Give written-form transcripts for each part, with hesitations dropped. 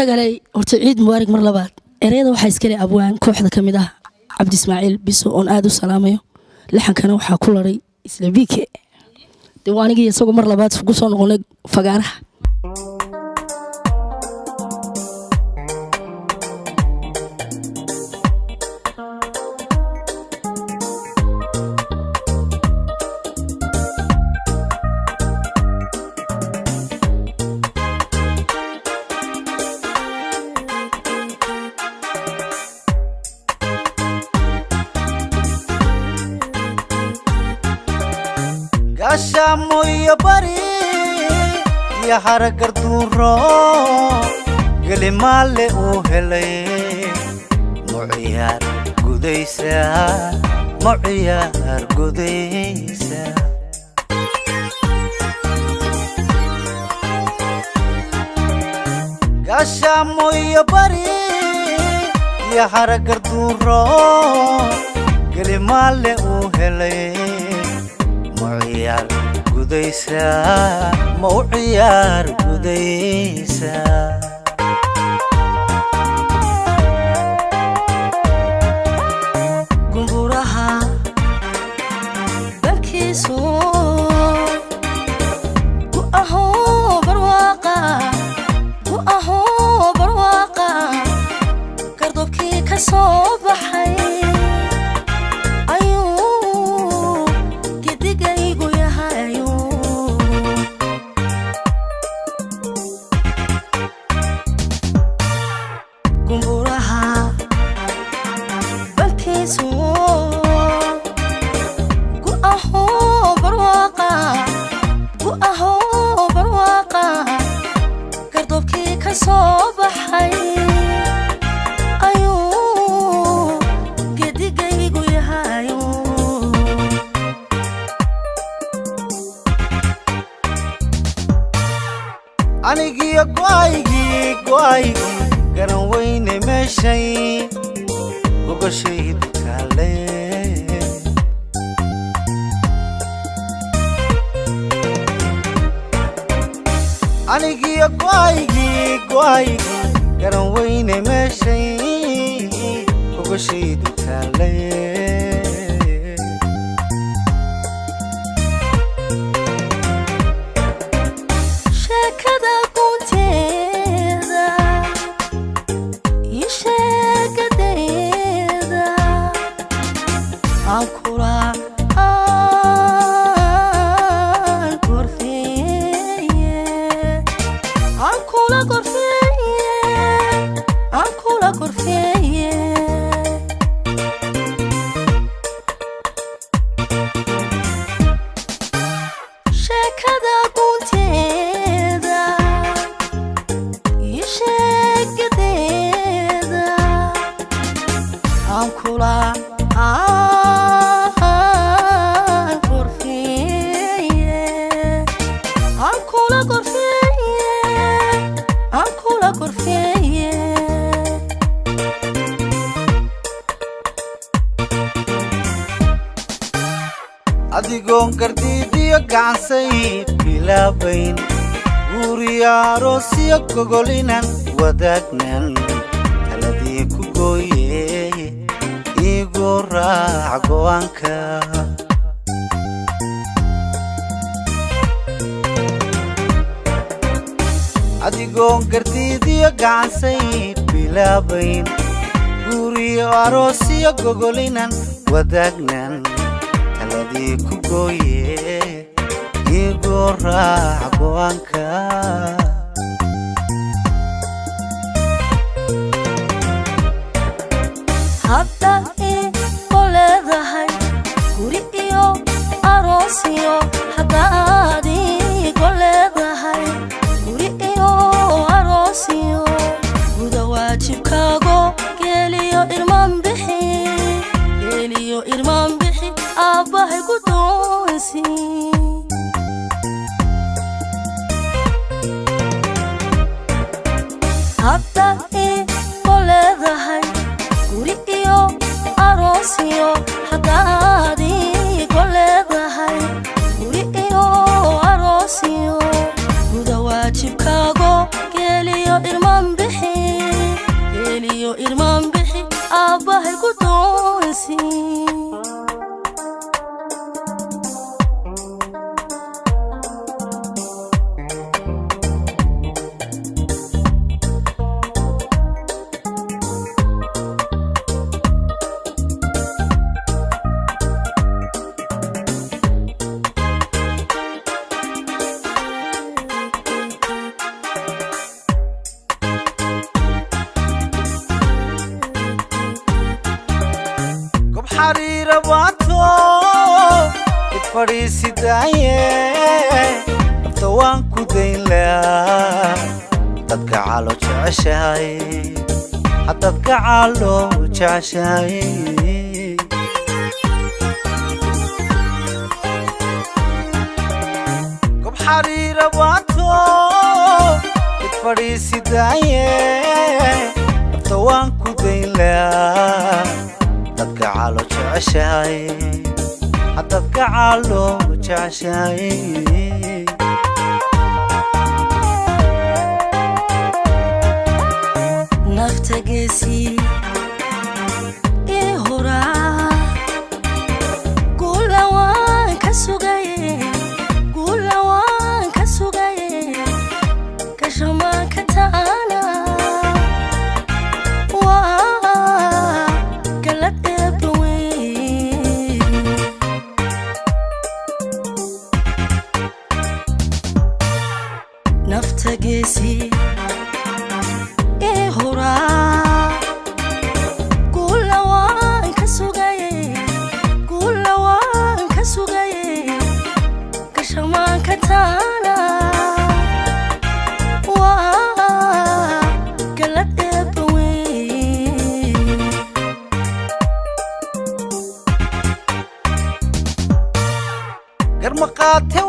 sagalay horta ciid mubaarak mar labaad ereyada waxa iska leh abwaan kooxda kamid ah Cabdi Ismaaciil biso on aad u salaamayo laxankana waxa ku laray isla BK diiwaaniga isagoo mar labaad ku soo noqonay fagaaraha Ashamo ya bari ya haragar duro galimale u helay mu'iyar gudaysa Ashamo ya bari ya haragar duro galimale u helay موعيار قديسة قنبورها بكيسو وأهو برواقة كردوبكي كصوبحي anigi go'aygi garan weyne meeshay gogoshayd kale anigi go'aygi garan weyne meeshay gogoshayd kale adigoon gardiidiyo gacansay bilaabayn guuriya aroos iyo gogolinan wadaagnan taladii ku gooye igu raac go'aanka adigoon gardiidiyo gacansay bilaabayn guuriya aroos iyo gogolinan wadaagnan taladii ku gooye igu raac go'aanka hadda leedahay guri iyo aroos iyo haddaadii leedahay guri iyo aroos iyo guda waajibkaago geeliyo irmaan bixi aabbahay ku doonsi hadda leedahay guri iyo fadhiisidaye waan ku dayn lahaa dadka calo jeceshahay dadka calo jeceshahay gob xariira waato fadhiisidaye waan ku dayn lahaa dadka calo jeceshahay dadka calo jeceshahay naftagesi ee hora gulawan ka sugaye kashama ka taana waa galad eebwe naftagesi garmaqaate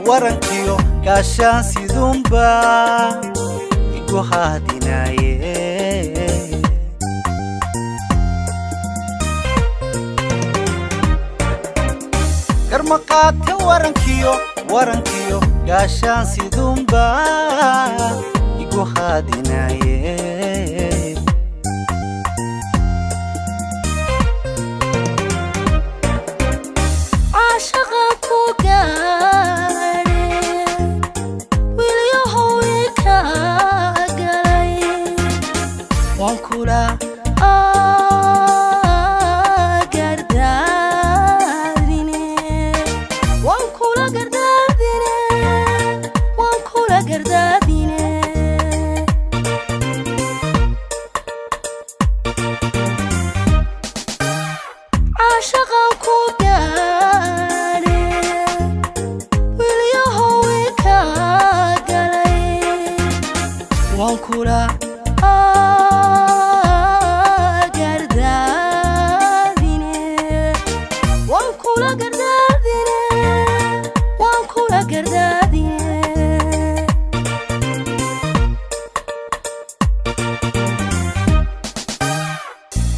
warankiyo gaashaan sidumba igu haadinaye garmaqaate warankiyo gaashaan sidumba igu haadinaye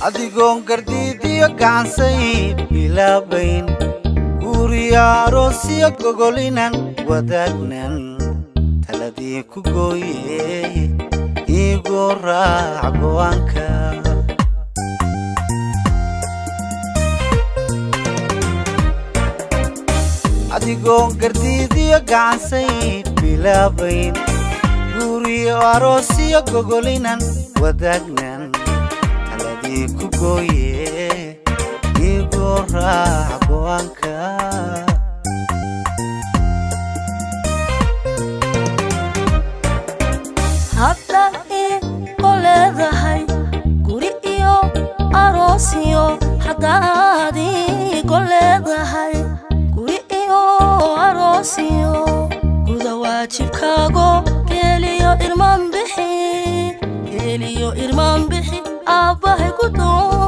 adigoon gardiidiyo gacansay bilaabayn guuriyo aroos iyo gogolinan wadaagnan taladii ku gooye igu raac go'aanka adigoon gardiidiyo gacansay bilaabayn guuriyo aroos iyo gogolinan wadaagnan ku gooye igu raac go'aanka hadda leedahay guri iyo aroos iyo haddaadii leedahay guri iyo aroos iyo guda waajibkaago geeliyo irmaan bixi aabbahay ku doon